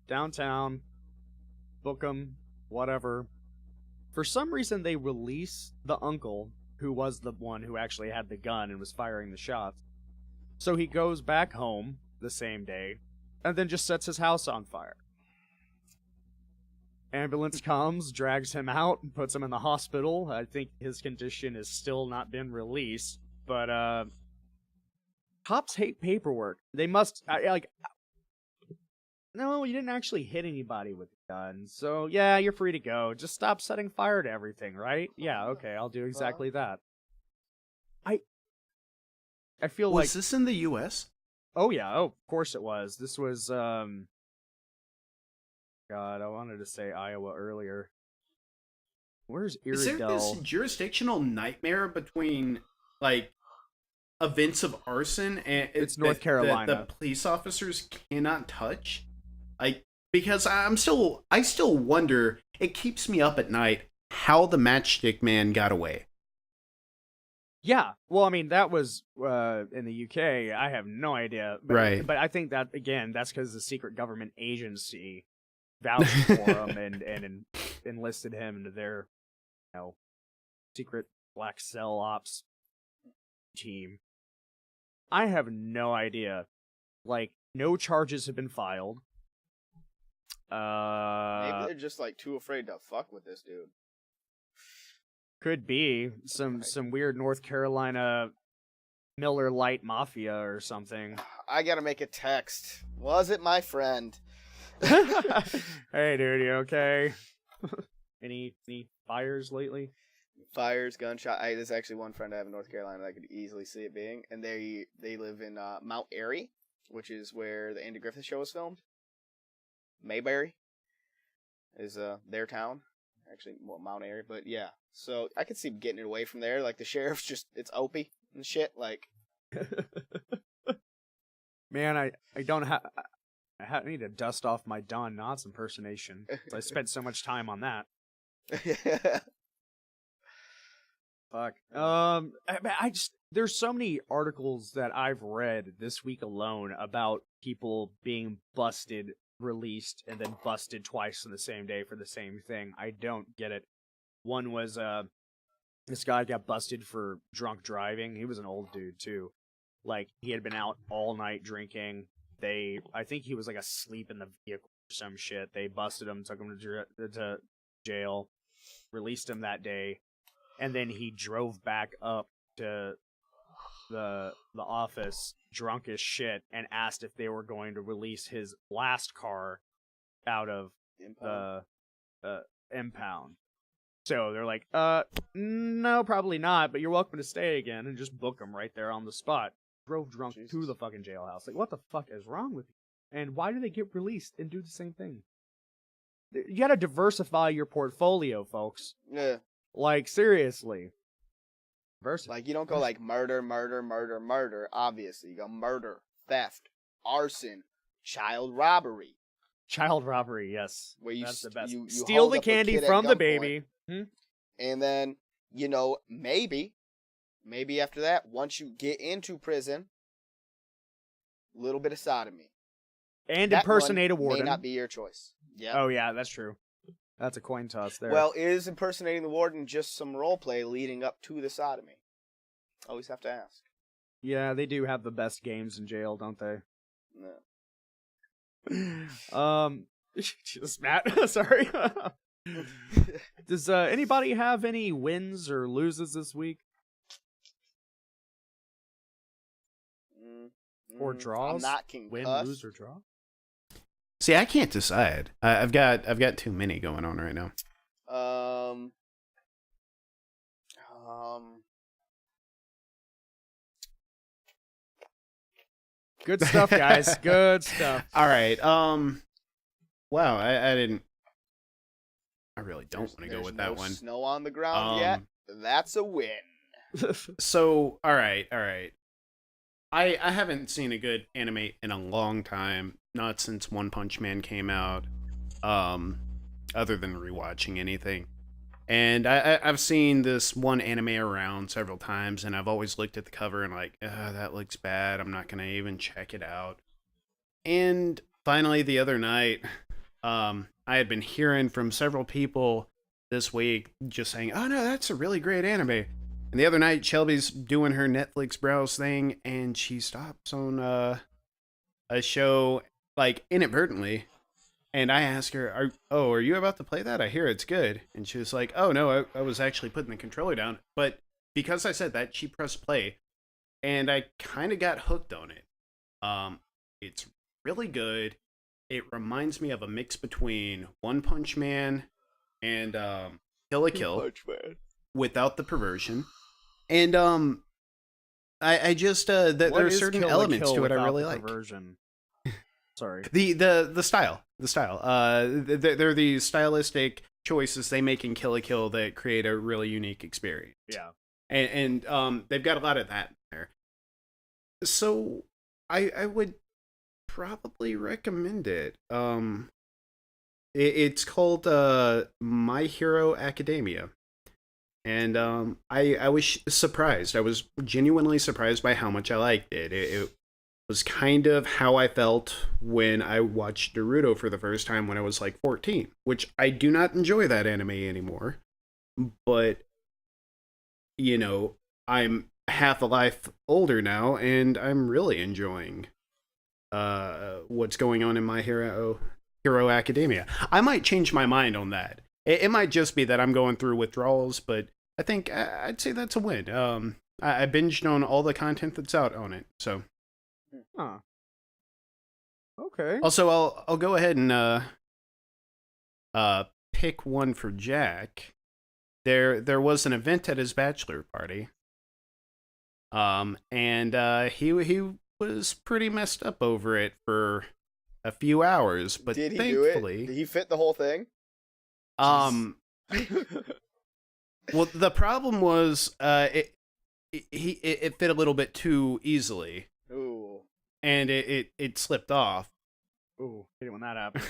downtown, book them, whatever. For some reason, they release the uncle, who was the one who actually had the gun and was firing the shots. So he goes back home the same day, and then just sets his house on fire. Ambulance comes, drags him out, and puts him in the hospital. I think his condition has still not been released, but cops hate paperwork. They must no, you didn't actually hit anybody with the gun, so yeah, you're free to go. Just stop setting fire to everything, right? Yeah, okay, I'll do exactly that. I feel
Was this in the U.S.?
Oh yeah, of course it was. This was God, I wanted to say Iowa earlier. Where's
Is there this
Iredell?
jurisdictional nightmare between events of arson and
It's North Carolina.
the police officers cannot touch? Because I still wonder. It keeps me up at night how the Matchstick Man got away.
Yeah, well, I mean, that was in the UK. I have no idea. But,
Right.
But I think that, again, that's because the secret government agency vouched for him and enlisted him into their, secret black cell ops team. I have no idea. No charges have been filed.
Maybe they're just too afraid to fuck with this dude.
Could be some weird North Carolina Miller Lite mafia or something.
I gotta make a text. Was it my friend?
Hey, dude, you okay? Any fires lately?
Fires, gunshot. There's actually one friend I have in North Carolina that I could easily see it being, and they live in Mount Airy, which is where the Andy Griffith Show was filmed. Mayberry is their town. Actually, Mount Airy, but yeah. So I could see him getting it away from there. The sheriff's just, it's Opie and shit.
Man, I don't have. I need to dust off my Don Knotts impersonation. I spent so much time on that. Fuck. There's so many articles that I've read this week alone about people being busted, released, and then busted twice in the same day for the same thing. I don't get it. One was this guy got busted for drunk driving. He was an old dude too. He had been out all night drinking. I think he was asleep in the vehicle or some shit. They busted him, took him to jail, released him that day, and then he drove back up to the office drunk as shit and asked if they were going to release his last car out of the impound. So they're like, no, probably not, but you're welcome to stay again, and just book him right there on the spot. Drove drunk to the fucking jailhouse. What the fuck is wrong with you? And why do they get released and do the same thing? You gotta diversify your portfolio, folks.
Yeah.
Seriously.
You don't go murder, murder, murder, murder. Obviously, you go murder, theft, arson, child robbery.
Child robbery, yes.
Where
that's the best.
You
steal
hold
the
up a
candy
kid at
from the
gunpoint,
baby.
And then, maybe after that, once you get into prison, a little bit of sodomy.
And
That
impersonate a
one
warden.
may not be your choice. Yeah.
Oh, yeah, that's true. That's a coin toss there.
Well, is impersonating the warden just some roleplay leading up to the sodomy? Always have to ask.
yeah, they do have the best games in jail, don't they?
No.
Jesus, Matt. Sorry. Does anybody have any wins or loses this week? Or draws?
I'm not concussed.
Win, lose, or draw?
See, I can't decide. I've got too many going on right now.
Good stuff, guys. Good stuff.
All right. Wow, I didn't. I really don't want to go with that
no
one.
Snow on the ground yet. That's a win.
So, all right. I haven't seen a good anime in a long time. Not since One Punch Man came out. Other than rewatching anything. And I've seen this one anime around several times, and I've always looked at the cover and like, that looks bad. I'm not gonna even check it out. And finally, the other night, I had been hearing from several people this week just saying, "Oh no, that's a really great anime." And the other night, Shelby's doing her Netflix browse thing, and she stops on a show like inadvertently. And I asked her, are you about to play that? I hear it's good. And she was like, oh, no, I was actually putting the controller down. But because I said that, she pressed play. And I kind of got hooked on it. It's really good. It reminds me of a mix between One Punch Man and Kill la Kill.
Punch Man.
Without the perversion. And I just, there are certain
Kill la
elements
Kill
to it I
without
really
the
like.
perversion? Sorry.
The style. They're these stylistic choices they make in Kill la Kill that create a really unique experience.
Yeah.
And they've got a lot of that in there. So I would probably recommend it. It's called My Hero Academia. And I was surprised. I was genuinely surprised by how much I liked it. It was kind of how I felt when I watched Naruto for the first time when I was like 14, which I do not enjoy that anime anymore. But, you know, I'm half a life older now, and I'm really enjoying what's going on in My Hero Academia. I might change my mind on that. It might just be that I'm going through withdrawals, but I think I'd say that's a win. I binged on all the content that's out on it, so.
Huh. Okay.
Also, I'll go ahead and pick one for Jack. There was an event at his bachelor party. And he was pretty messed up over it for a few hours, but
Did he
thankfully,
do it? Did he fit the whole thing?
Well, the problem was it fit a little bit too easily.
Ooh.
And it slipped off.
Ooh, hate it when that happens.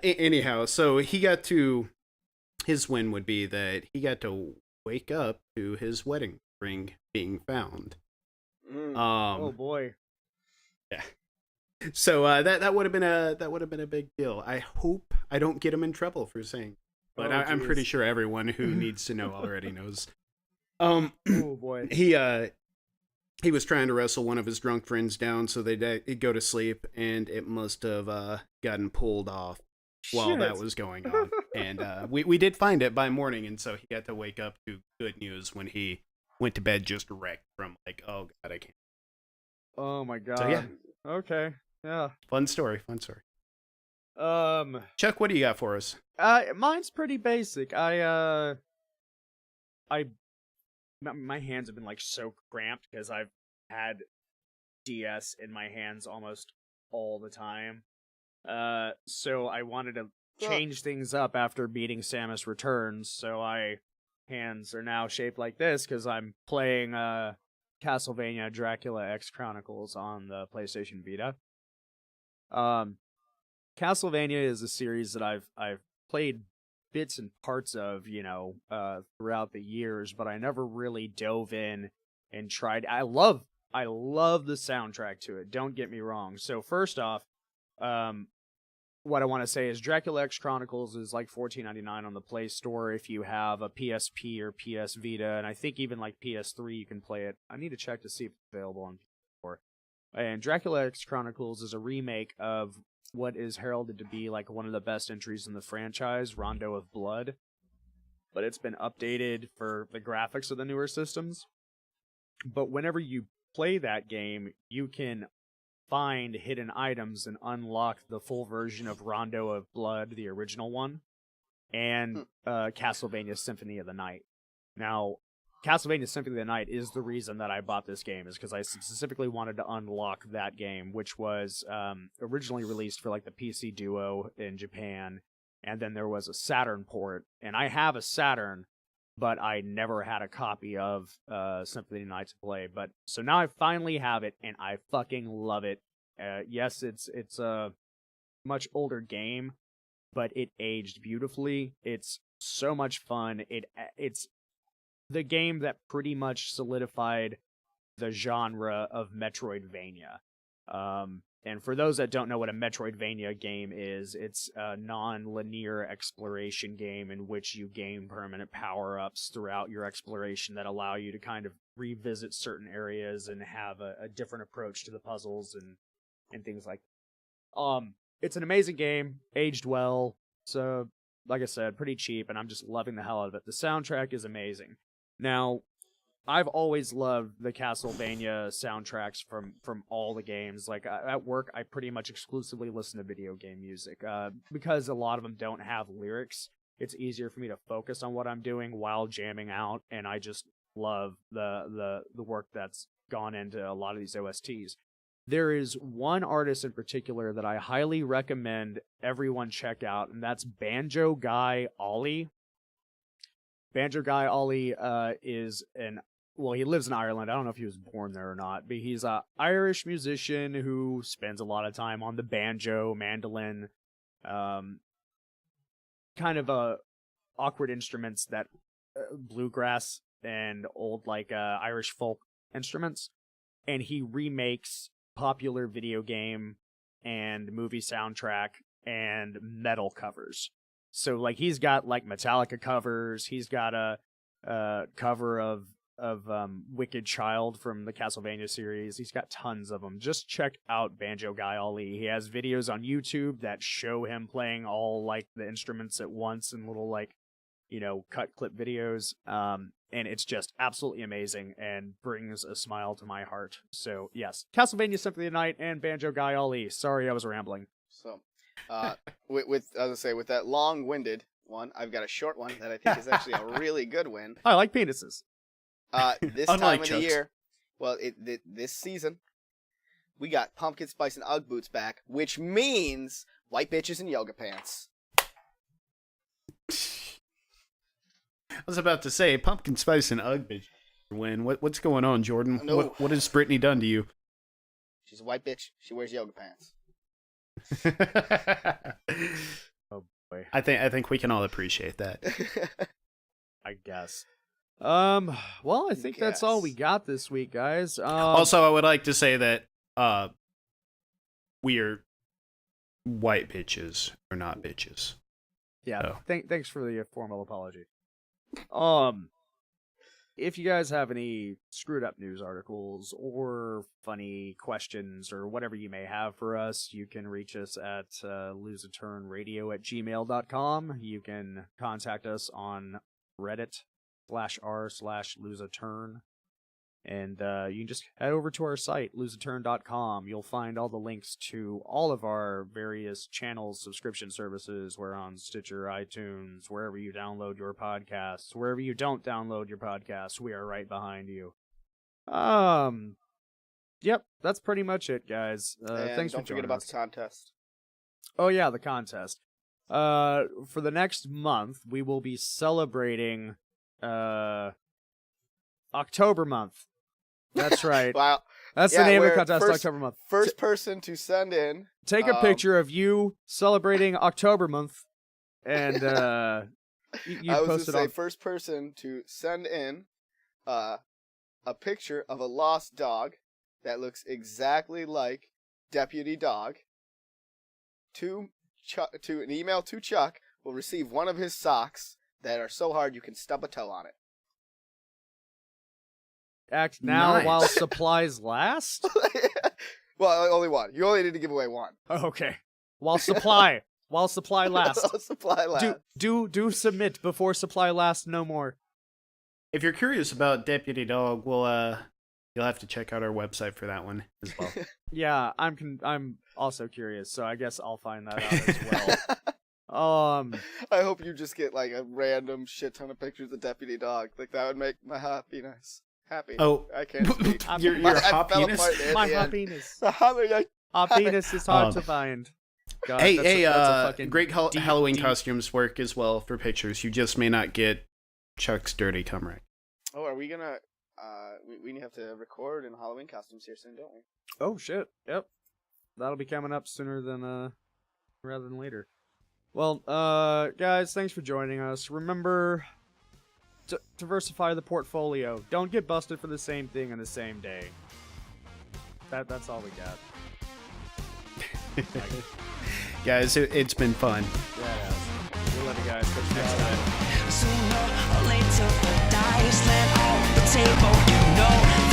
Anyhow, so his win would be that he got to wake up to his wedding ring being found.
Oh boy.
Yeah. So that would have been a big deal. I hope I don't get him in trouble for saying, but I'm pretty sure everyone who needs to know already knows.
Oh boy.
He was trying to wrestle one of his drunk friends down so they'd go to sleep, and it must have gotten pulled off while that was going on. And we did find it by morning, and so he got to wake up to good news when he went to bed just wrecked from like, oh god, I can't.
Oh my god.
So yeah.
Okay. Yeah.
Fun story. Chuck, what do you got for us?
Mine's pretty basic. My hands have been like so cramped because I've had DS in my hands almost all the time. So I wanted to change things up after beating Samus Returns. So hands are now shaped like this because I'm playing Castlevania Dracula X Chronicles on the PlayStation Vita. Castlevania is a series that I've played bits and parts of, throughout the years, but I never really dove in and tried. I love the soundtrack to it. Don't get me wrong. So first off, what I want to say is Dracula X Chronicles is like $14.99 on the Play Store if you have a PSP or PS Vita, and I think even like PS3 you can play it. I need to check to see if it's available on PS4. And Dracula X Chronicles is a remake of what is heralded to be like one of the best entries in the franchise, Rondo of Blood. But it's been updated for the graphics of the newer systems. But whenever you play that game, you can find hidden items and unlock the full version of Rondo of Blood, the original one, and Castlevania Symphony of the Night. Now, Castlevania Symphony of the Night is the reason that I bought this game, is because I specifically wanted to unlock that game, which was originally released for like the PC Duo in Japan, and then there was a Saturn port, and I have a Saturn, but I never had a copy of Symphony of the Night to play. But so now I finally have it, and I fucking love it. Yes, it's a much older game, but it aged beautifully. It's so much fun. It's the game that pretty much solidified the genre of Metroidvania. And for those that don't know what a Metroidvania game is, it's a non-linear exploration game in which you gain permanent power-ups throughout your exploration that allow you to kind of revisit certain areas and have a different approach to the puzzles and things like that. It's an amazing game, aged well, so like I said, pretty cheap, and I'm just loving the hell out of it. The soundtrack is amazing. Now, I've always loved the Castlevania soundtracks from all the games. Like, at work, I pretty much exclusively listen to video game music. Because a lot of them don't have lyrics, it's easier for me to focus on what I'm doing while jamming out, and I just love the work that's gone into a lot of these OSTs. There is one artist in particular that I highly recommend everyone check out, and that's Banjo Guy Ollie. Banjo Guy Ollie he lives in Ireland. I don't know if he was born there or not, but he's an Irish musician who spends a lot of time on the banjo, mandolin, kind of awkward instruments that bluegrass and old Irish folk instruments, and he remakes popular video game and movie soundtrack and metal covers. So like he's got like Metallica covers. He's got a cover of Wicked Child from the Castlevania series. He's got tons of them. Just check out Banjo Guy Ollie. He has videos on YouTube that show him playing all like the instruments at once in little cut clip videos. And it's just absolutely amazing and brings a smile to my heart. So yes, Castlevania Symphony of the Night and Banjo Guy Ollie. Sorry, I was rambling.
So, with as I say, with that long-winded one, I've got a short one that I think is actually a really good win.
I like penises.
This time of the year, this season, we got pumpkin spice and Ugg boots back, which means white bitches and yoga pants.
I was about to say pumpkin spice and Ugg bitch win. What's going on, Jordan?
No.
What has Brittany done to you?
She's a white bitch. She wears yoga pants.
Oh boy.
I think we can all appreciate that.
I guess. Well, I think that's all we got this week, guys.
Also, I would like to say that we are white bitches or not bitches.
Yeah.
Oh.
Thanks for the formal apology. If you guys have any screwed up news articles or funny questions or whatever you may have for us, you can reach us at loseaturnradio@gmail.com. You can contact us on Reddit/r/loseaturn. And you can just head over to our site, loseaturn.com. You'll find all the links to all of our various channels, subscription services. We're on Stitcher, iTunes, wherever you download your podcasts. Wherever you don't download your podcasts, we are right behind you. Yep, that's pretty much it, guys. Thanks for joining us.
Don't forget about the contest.
Oh yeah, the contest. For the next month, we will be celebrating October month. That's right.
Wow.
That's the name of the contest, October month.
First person to send in.
Take a picture of you celebrating October month, and you
I was
post
to
it
say
on.
first person to send in a picture of a lost dog that looks exactly like Deputy Dog to to an email to Chuck will receive one of his socks that are so hard you can stub a toe on it.
Act now
Nice.
while supplies last?
Well, only one. You only need to give away one.
Oh, okay. While supply lasts.
Supply last.
Do submit before supply lasts no more.
If you're curious about Deputy Dog, you'll have to check out our website for that one as well.
Yeah, I'm also curious, so I guess I'll find that out as well.
I hope you just get like a random shit ton of pictures of Deputy Dog. Like that would make my happiness happy.
Oh,
I can't speak.
your
I
hot
fell
penis?
apart there at
my
the
hot
end.
penis.
I-
Hot penis is hard
Um,
to find. God,
Hey,
that's a fucking
great
deep,
Halloween
deep-
costumes work as well for pictures. You just may not get Chuck's dirty cum rack.
Oh, are we gonna? We have to record in Halloween costumes here soon, don't we?
Oh shit! Yep, that'll be coming up sooner than rather than later. Well, guys, thanks for joining us. Remember to diversify the portfolio. Don't get busted for the same thing on the same day. That's all we got.
Guys, it's been fun.
Yeah, we'll let you guys catch you next time.
Sooner or later, the dice land on the table. You know